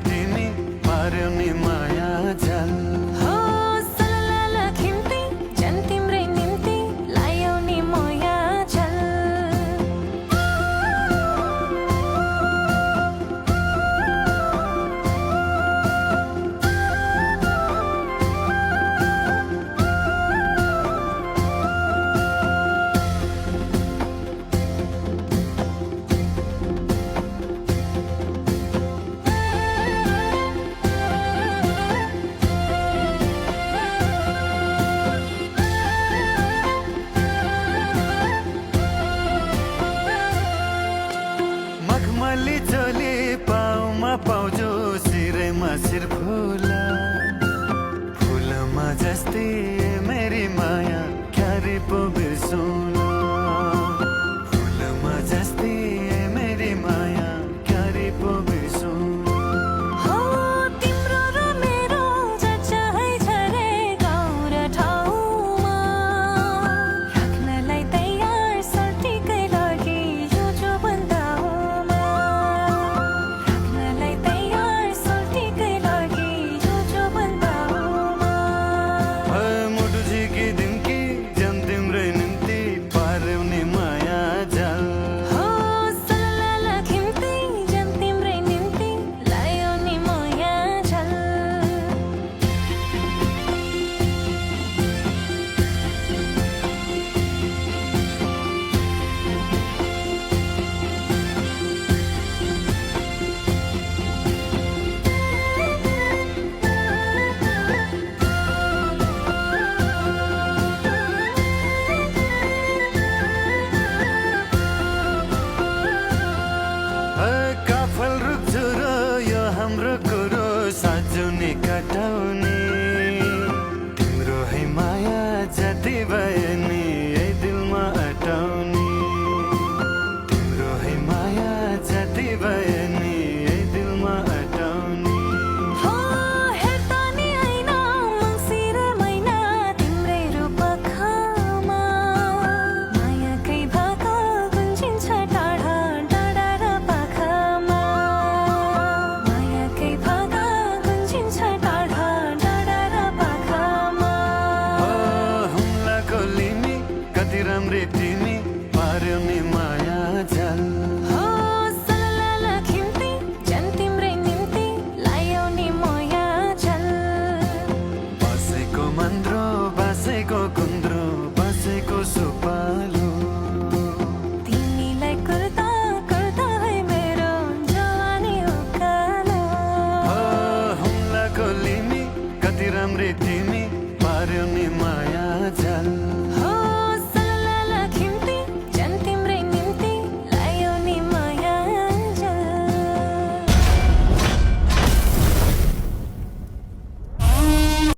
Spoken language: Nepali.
तिमी पार्यौ नि माया जाल हो सलला खिम्ती जन तिम्रै निम्ति लायौ नि माया जाल मखमली चोली पाउमा पाउँछु सिरैमा सिर फुला फुलमा जस्तै मेरी माया क्यारे पो बिर्सौँला फुलमा जस्तै मेरी माया क्यारे पो बिर्सौँला हो तिम्रो र मेरो जचाहै छ रे गाउँ र ठाउँमा राख्नलाई तयार सर्टिकै लागि यो जोबन्दाउमा राख्नलाई तयार सर्टिकै लागि यो जोबन्दाउमा मुटु झिकिदिउँ कि जन तिम्रै निम्ति पार्यौ नि माया जाल हो सलला खिम्ती जन तिम्रै निम्ति लायौ नि माया जाल काफल रुख्छु र यो हाम्रो कुरो साँझो नि कटाउने तिम्रो है माया जति भए नि यही दिलमा अटाउने तिम्रो है माया जति भए नि यही दिलमा अटाउने हो हेर्दा नि ऐना मङ्सिर महिना तिम्रै रूप आँखामा मायाकै भाका गुन्जिन्छ टाढा डाँडा र पाखामा मायाकै भाका गुन्जिन्छ टाढा डाँडा र पाखामा हुम्लाको लिमी कति राम्री तिमी पार्यौ नि माया जाल